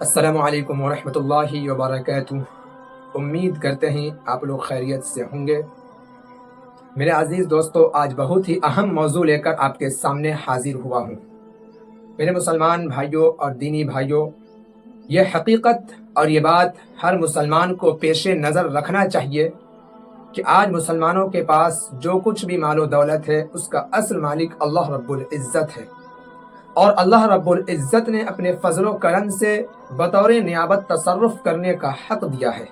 السلام علیکم ورحمۃ اللہ وبرکاتہ۔ امید کرتے ہیں آپ لوگ خیریت سے ہوں گے۔ میرے عزیز دوستو، آج بہت ہی اہم موضوع لے کر آپ کے سامنے حاضر ہوا ہوں۔ میرے مسلمان بھائیوں اور دینی بھائیوں، یہ حقیقت اور یہ بات ہر مسلمان کو پیش نظر رکھنا چاہیے کہ آج مسلمانوں کے پاس جو کچھ بھی مال و دولت ہے، اس کا اصل مالک اللہ رب العزت ہے، اور اللہ رب العزت نے اپنے فضل و کرم سے بطور نیابت تصرف کرنے کا حق دیا ہے۔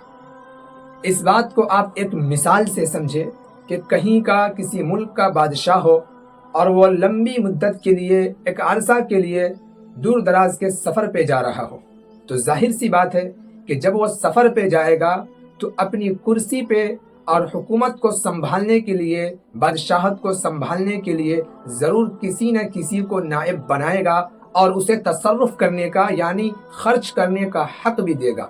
اس بات کو آپ ایک مثال سے سمجھے کہ کہیں کا کسی ملک کا بادشاہ ہو اور وہ لمبی مدت کے لیے، ایک عرصہ کے لیے دور دراز کے سفر پہ جا رہا ہو، تو ظاہر سی بات ہے کہ جب وہ سفر پہ جائے گا تو اپنی کرسی پہ اور حکومت کو سنبھالنے کے لیے، بادشاہت کو سنبھالنے کے لیے ضرور کسی نہ کسی کو نائب بنائے گا اور اسے تصرف کرنے کا یعنی خرچ کرنے کا حق بھی دے گا۔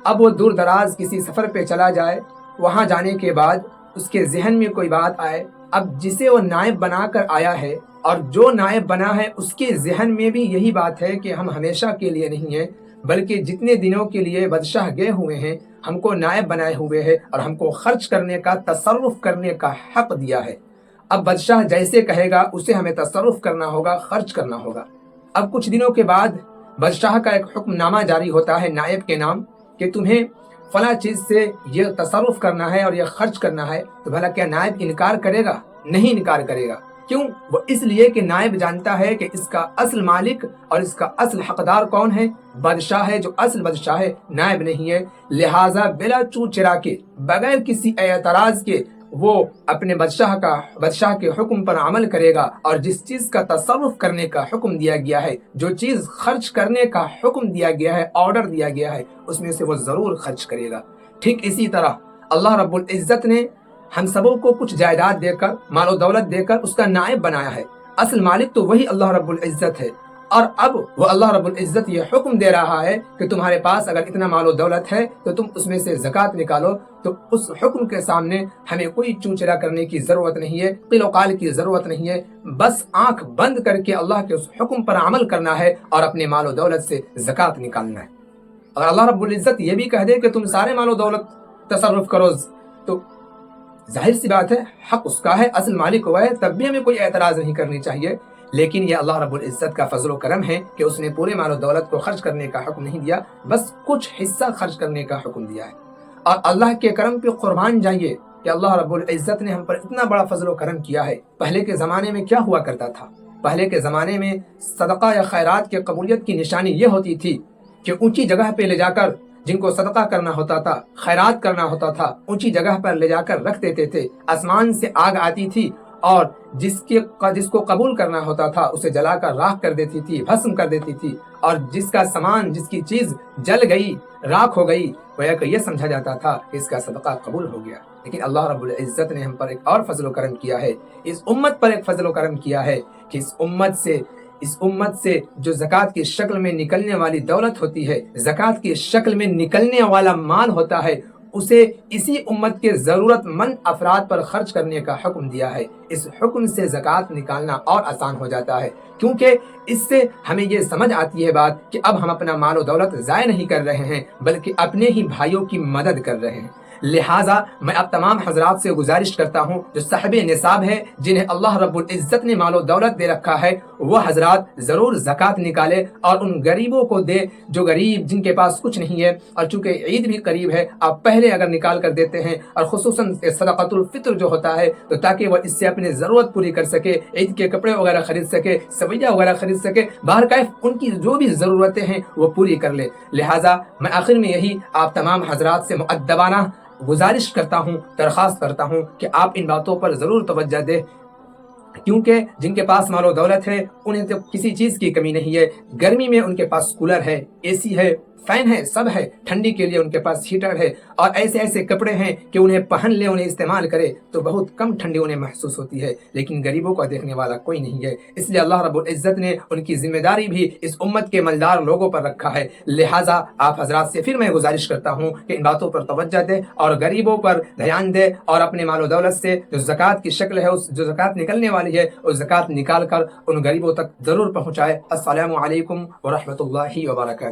اب وہ دور دراز کسی سفر پہ چلا جائے، وہاں جانے کے بعد اس کے ذہن میں کوئی بات آئے، اب جسے وہ نائب بنا کر آیا ہے اور جو نائب بنا ہے اس کے ذہن میں بھی یہی بات ہے کہ ہم ہمیشہ کے لیے نہیں ہیں، بلکہ جتنے دنوں کے لیے بادشاہ گئے ہوئے ہیں ہم کو نائب بنائے ہوئے ہیں اور ہم کو خرچ کرنے کا، تصرف کرنے کا حق دیا ہے۔ اب بادشاہ جیسے کہے گا اسے ہمیں تصرف کرنا ہوگا، خرچ کرنا ہوگا۔ اب کچھ دنوں کے بعد بادشاہ کا ایک حکم نامہ جاری ہوتا ہے نائب کے نام کہ تمہیں فلاں چیز سے یہ تصرف کرنا ہے اور یہ خرچ کرنا ہے، تو بھلا کیا نائب انکار کرے گا؟ نہیں انکار کرے گا۔ کیوں؟ وہ اس لیے کہ نائب جانتا ہے کہ اس کا اصل مالک اور اس کا اصل حقدار کون ہے؟ بادشاہ ہے، جو اصل بادشاہ ہے، نائب نہیں ہے۔ لہٰذا بلا چو چرا کے، بغیر کسی اعتراض کے وہ اپنے بادشاہ کے حکم پر عمل کرے گا، اور جس چیز کا تصرف کرنے کا حکم دیا گیا ہے، جو چیز خرچ کرنے کا حکم دیا گیا ہے، آرڈر دیا گیا ہے، اس میں سے وہ ضرور خرچ کرے گا۔ ٹھیک اسی طرح اللہ رب العزت نے ہم سبوں کو کچھ جائیداد دے کر، مال و دولت دے کر اس کا نائب بنایا ہے۔ اصل مالک تو وہی اللہ رب العزت ہے، اور اب وہ اللہ رب العزت یہ حکم دے رہا ہے کہ تمہارے پاس اگر اتنا مال و دولت ہے تو تم اس میں سے زکوٰۃ نکالو۔ تو اس حکم کے سامنے ہمیں کوئی چونچرا کرنے کی ضرورت نہیں ہے، قیل و قال کی ضرورت نہیں ہے، بس آنکھ بند کر کے اللہ کے اس حکم پر عمل کرنا ہے اور اپنے مال و دولت سے زکوٰۃ نکالنا ہے۔ اگر اللہ رب العزت یہ بھی کہہ دے کہ تم سارے مال و دولت تصرف کرو، تو ظاہر سی بات ہے حق اس کا ہے، اصل مالک ہوا ہے، تب بھی ہمیں کوئی اعتراض نہیں کرنی چاہیے۔ لیکن یہ اللہ رب العزت کا فضل و کرم ہے کہ اس نے پورے مال و دولت کو خرچ کرنے کا حکم نہیں دیا، بس کچھ حصہ خرچ کرنے کا حکم دیا ہے۔ اور اللہ کے کرم پہ قربان جائیے کہ اللہ رب العزت نے ہم پر اتنا بڑا فضل و کرم کیا ہے۔ پہلے کے زمانے میں کیا ہوا کرتا تھا؟ پہلے کے زمانے میں صدقہ یا خیرات کے قبولیت کی نشانی یہ ہوتی تھی کہ اونچی جگہ پہ لے جا کر جن کو صدقہ کرنا ہوتا تھا، خیرات کرنا ہوتا تھا، اونچی جگہ پر لے جا کر رکھ دیتے تھے۔ آسمان سے آگ آتی تھی اور جس کو قبول کرنا ہوتا تھا اسے جلا کر راکھ کر دیتی تھی، بھسم کر دیتی تھی، اور جس کا سامان، جس کی چیز جل گئی، راکھ ہو گئی، گویا کہ یہ سمجھا جاتا تھا کہ اس کا صدقہ قبول ہو گیا۔ لیکن اللہ رب العزت نے ہم پر ایک اور فضل و کرم کیا ہے، اس امت پر ایک فضل و کرم کیا ہے کہ اس امت سے جو زکوٰۃ کی شکل میں نکلنے والی دولت ہوتی ہے، زکوٰۃ کی شکل میں نکلنے والا مال ہوتا ہے، اسے اسی امت کے ضرورت مند افراد پر خرچ کرنے کا حکم دیا ہے۔ اس حکم سے زکوٰۃ نکالنا اور آسان ہو جاتا ہے، کیونکہ اس سے ہمیں یہ سمجھ آتی ہے بات کہ اب ہم اپنا مال و دولت ضائع نہیں کر رہے ہیں، بلکہ اپنے ہی بھائیوں کی مدد کر رہے ہیں۔ لہٰذا میں اب تمام حضرات سے گزارش کرتا ہوں جو صاحب نصاب ہے، جنہیں اللہ رب العزت نے مال و دولت دے رکھا ہے، وہ حضرات ضرور زکوٰۃ نکالے اور ان غریبوں کو دے جو غریب، جن کے پاس کچھ نہیں ہے۔ اور چونکہ عید بھی قریب ہے، آپ پہلے اگر نکال کر دیتے ہیں، اور خصوصاً صدقۃ الفطر جو ہوتا ہے، تو تاکہ وہ اس سے اپنی ضرورت پوری کر سکے، عید کے کپڑے وغیرہ خرید سکے، سویہ وغیرہ خرید سکے، بہرکیف ان کی جو بھی ضرورتیں ہیں وہ پوری کر لے۔ لہٰذا میں آخر میں یہی آپ تمام حضرات سے مؤدبانہ گزارش کرتا ہوں، درخواست کرتا ہوں کہ آپ ان باتوں پر ضرور توجہ دیں، کیونکہ جن کے پاس مال و دولت ہے انہیں تو کسی چیز کی کمی نہیں ہے۔ گرمی میں ان کے پاس کولر ہے، اے سی ہے، فین ہے، سب ہے، ٹھنڈی کے لیے ان کے پاس ہیٹر ہے، اور ایسے کپڑے ہیں کہ انہیں پہن لے، انہیں استعمال کرے تو بہت کم ٹھنڈی انہیں محسوس ہوتی ہے، لیکن غریبوں کو دیکھنے والا کوئی نہیں ہے۔ اس لیے اللہ رب العزت نے ان کی ذمہ داری بھی اس امت کے مالدار لوگوں پر رکھا ہے۔ لہٰذا آپ حضرات سے پھر میں گزارش کرتا ہوں کہ ان باتوں پر توجہ دے اور غریبوں پر دھیان دے، اور اپنے مال و دولت سے جو زکوٰۃ کی شکل ہے، اس جو زکوٰۃ نکلنے والی ہے، اس زکوٰۃ نکال کر ان غریبوں تک ضرور پہنچائے۔ السلام علیکم ورحمۃ اللہ وبرکاتہ۔